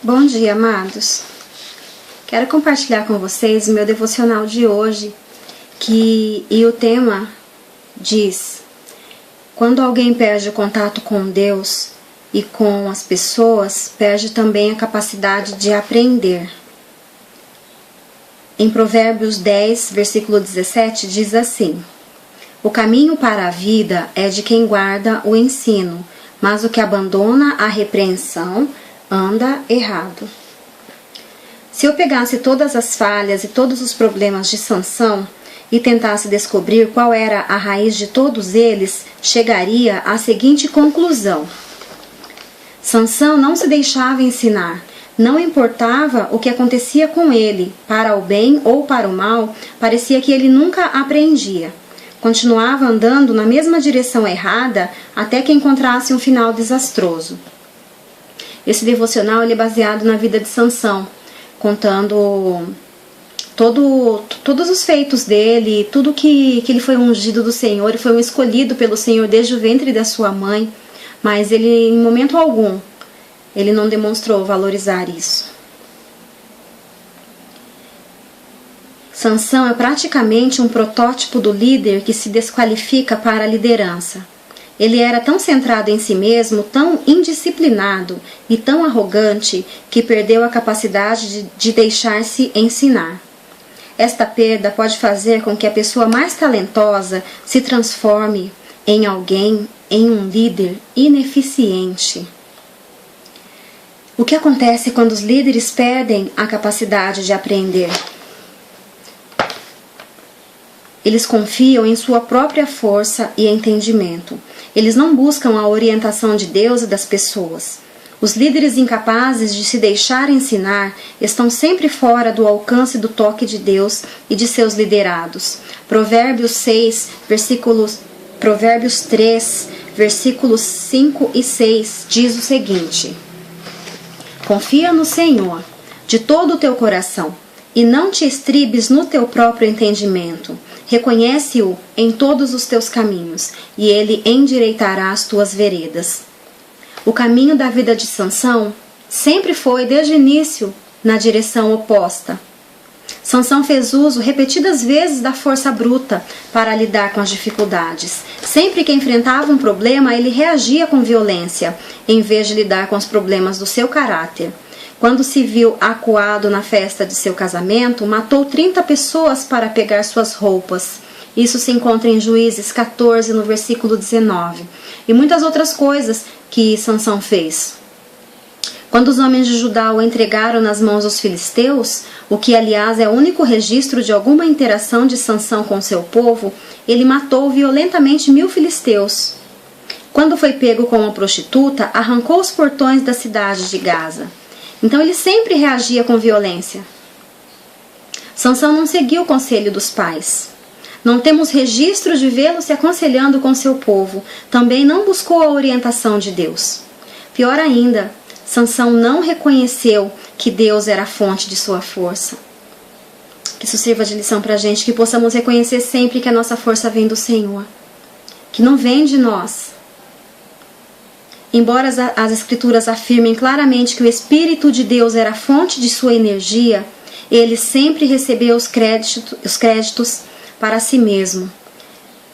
Bom dia, amados. Quero compartilhar com vocês o meu devocional de hoje, e o tema diz: quando alguém perde o contato com Deus e com as pessoas, perde também a capacidade de aprender. Em Provérbios 10, versículo 17, diz assim: o caminho para a vida é de quem guarda o ensino, mas o que abandona a repreensão anda errado. Se eu pegasse todas as falhas e todos os problemas de Sansão e tentasse descobrir qual era a raiz de todos eles, chegaria à seguinte conclusão: Sansão não se deixava ensinar. Não importava o que acontecia com ele, para o bem ou para o mal, parecia que ele nunca aprendia. Continuava andando na mesma direção errada até que encontrasse um final desastroso. Esse devocional ele é baseado na vida de Sansão, contando todos os feitos dele, tudo que ele foi ungido do Senhor, ele foi um escolhido pelo Senhor desde o ventre da sua mãe, mas ele em momento algum, ele não demonstrou valorizar isso. Sansão é praticamente um protótipo do líder que se desqualifica para a liderança. Ele era tão centrado em si mesmo, tão indisciplinado e tão arrogante que perdeu a capacidade de deixar-se ensinar. Esta perda pode fazer com que a pessoa mais talentosa se transforme em um líder ineficiente. O que acontece quando os líderes perdem a capacidade de aprender? Eles confiam em sua própria força e entendimento. Eles não buscam a orientação de Deus e das pessoas. Os líderes incapazes de se deixar ensinar estão sempre fora do alcance do toque de Deus e de seus liderados. Provérbios 3, versículos 5 e 6 diz o seguinte: confia no Senhor de todo o teu coração e não te estribes no teu próprio entendimento. Reconhece-o em todos os teus caminhos, e ele endireitará as tuas veredas. O caminho da vida de Sansão sempre foi, desde o início, na direção oposta. Sansão fez uso repetidas vezes da força bruta para lidar com as dificuldades. Sempre que enfrentava um problema, ele reagia com violência, em vez de lidar com os problemas do seu caráter. Quando se viu acuado na festa de seu casamento, matou 30 pessoas para pegar suas roupas. Isso se encontra em Juízes 14, no versículo 19. E muitas outras coisas que Sansão fez. Quando os homens de Judá o entregaram nas mãos dos filisteus, o que aliás é o único registro de alguma interação de Sansão com seu povo, ele matou violentamente 1000 filisteus. Quando foi pego com uma prostituta, arrancou os portões da cidade de Gaza. Então ele sempre reagia com violência. Sansão não seguiu o conselho dos pais. Não temos registro de vê-lo se aconselhando com seu povo. Também não buscou a orientação de Deus. Pior ainda, Sansão não reconheceu que Deus era a fonte de sua força. Que isso sirva de lição para a gente, que possamos reconhecer sempre que a nossa força vem do Senhor, que não vem de nós. Embora as Escrituras afirmem claramente que o Espírito de Deus era a fonte de sua energia, ele sempre recebeu os créditos para si mesmo.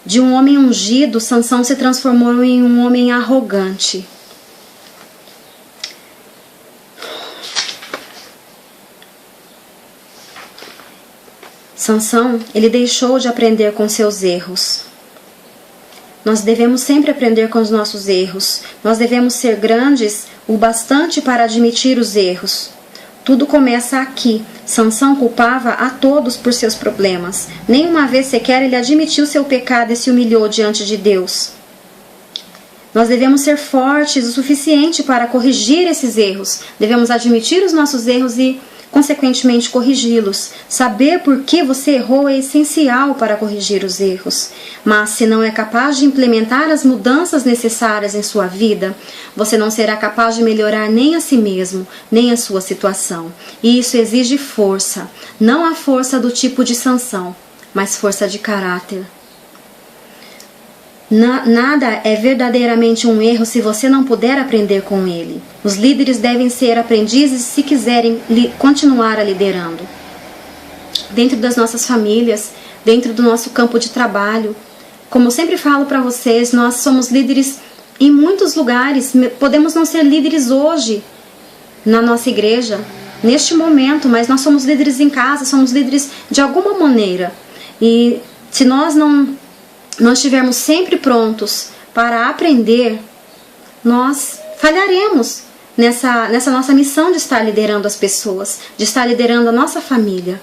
De um homem ungido, Sansão se transformou em um homem arrogante. Sansão, ele deixou de aprender com seus erros. Nós devemos sempre aprender com os nossos erros. Nós devemos ser grandes o bastante para admitir os erros. Tudo começa aqui. Sansão culpava a todos por seus problemas. Nenhuma vez sequer ele admitiu seu pecado e se humilhou diante de Deus. Nós devemos ser fortes o suficiente para corrigir esses erros. Devemos admitir os nossos erros e, consequentemente, corrigi-los. Saber por que você errou é essencial para corrigir os erros. Mas se não é capaz de implementar as mudanças necessárias em sua vida, você não será capaz de melhorar nem a si mesmo, nem a sua situação. E isso exige força. Não a força do tipo de Sansão, mas força de caráter. Nada é verdadeiramente um erro se você não puder aprender com ele. Os líderes devem ser aprendizes se quiserem continuar a liderando. Dentro das nossas famílias, dentro do nosso campo de trabalho. Como eu sempre falo para vocês, nós somos líderes em muitos lugares. Podemos não ser líderes hoje na nossa igreja, neste momento, mas nós somos líderes em casa, somos líderes de alguma maneira. E se nós não estivermos sempre prontos para aprender, nós falharemos nessa nossa missão de estar liderando as pessoas, de estar liderando a nossa família.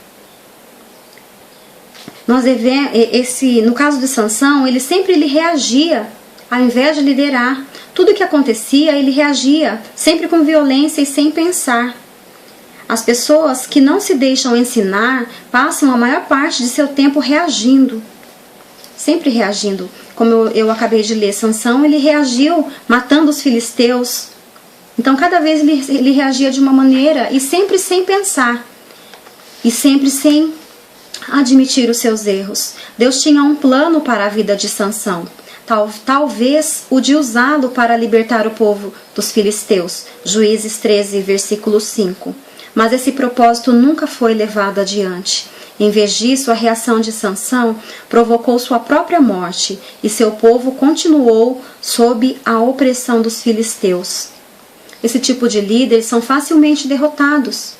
No caso de Sansão, ele sempre reagia, ao invés de liderar. Tudo que acontecia, ele reagia, sempre com violência e sem pensar. As pessoas que não se deixam ensinar passam a maior parte de seu tempo reagindo. Sempre reagindo. Como eu acabei de ler, Sansão, ele reagiu matando os filisteus. Então, cada vez ele reagia de uma maneira e sempre sem pensar. E sempre sem admitir os seus erros. Deus tinha um plano para a vida de Sansão. Talvez o de usá-lo para libertar o povo dos filisteus. Juízes 13, versículo 5. Mas esse propósito nunca foi levado adiante. Em vez disso, a reação de Sansão provocou sua própria morte e seu povo continuou sob a opressão dos filisteus. Esse tipo de líderes são facilmente derrotados.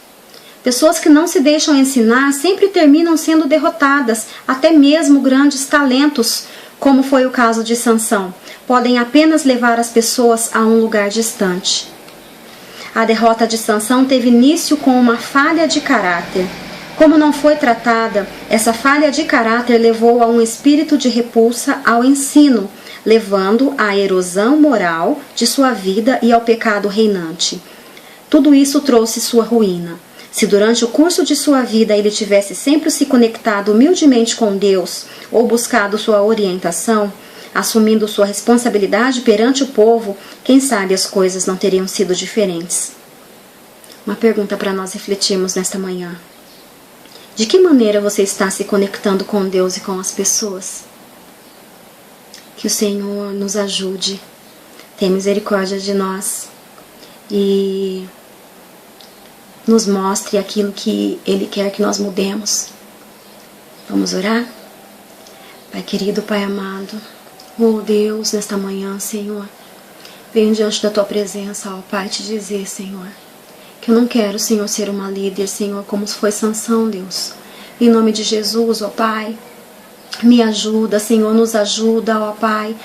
Pessoas que não se deixam ensinar sempre terminam sendo derrotadas, até mesmo grandes talentos, como foi o caso de Sansão, podem apenas levar as pessoas a um lugar distante. A derrota de Sansão teve início com uma falha de caráter. Como não foi tratada, essa falha de caráter levou a um espírito de repulsa ao ensino, levando à erosão moral de sua vida e ao pecado reinante. Tudo isso trouxe sua ruína. Se durante o curso de sua vida ele tivesse sempre se conectado humildemente com Deus ou buscado sua orientação, assumindo sua responsabilidade perante o povo, quem sabe as coisas não teriam sido diferentes. Uma pergunta para nós refletirmos nesta manhã. De que maneira você está se conectando com Deus e com as pessoas? Que o Senhor nos ajude, tenha misericórdia de nós e nos mostre aquilo que Ele quer que nós mudemos. Vamos orar? Pai querido, Pai amado, oh Deus, nesta manhã, Senhor, venho diante da Tua presença, ó Pai, te dizer, Senhor, que eu não quero, Senhor, ser uma líder, Senhor, como foi Sansão, Deus. Em nome de Jesus, ó Pai, me ajuda, Senhor, nos ajuda, ó Pai,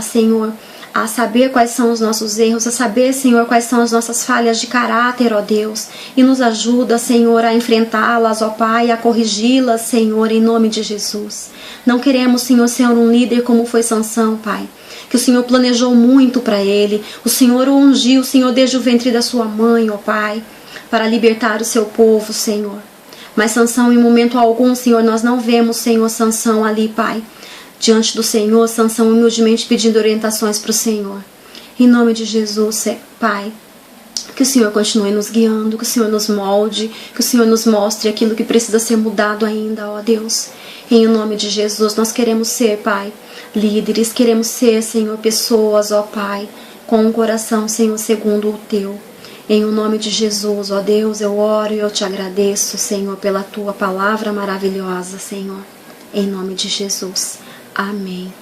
Senhor, a saber quais são os nossos erros, a saber, Senhor, quais são as nossas falhas de caráter, ó Deus, e nos ajuda, Senhor, a enfrentá-las, ó Pai, a corrigi-las, Senhor, em nome de Jesus. Não queremos, Senhor, ser um líder como foi Sansão, Pai, que o Senhor planejou muito para ele, o Senhor o ungiu, Senhor, desde o ventre da sua mãe, ó Pai, para libertar o seu povo, Senhor. Mas Sansão, em momento algum, Senhor, nós não vemos, Senhor, Sansão ali, Pai, diante do Senhor, Sansão humildemente pedindo orientações para o Senhor. Em nome de Jesus, Pai, que o Senhor continue nos guiando, que o Senhor nos molde, que o Senhor nos mostre aquilo que precisa ser mudado ainda, ó Deus. Em nome de Jesus, nós queremos ser, Pai, líderes, queremos ser, Senhor, pessoas, ó Pai, com um coração, Senhor, segundo o Teu. Em nome de Jesus, ó Deus, eu oro e eu te agradeço, Senhor, pela Tua palavra maravilhosa, Senhor. Em nome de Jesus. Amém.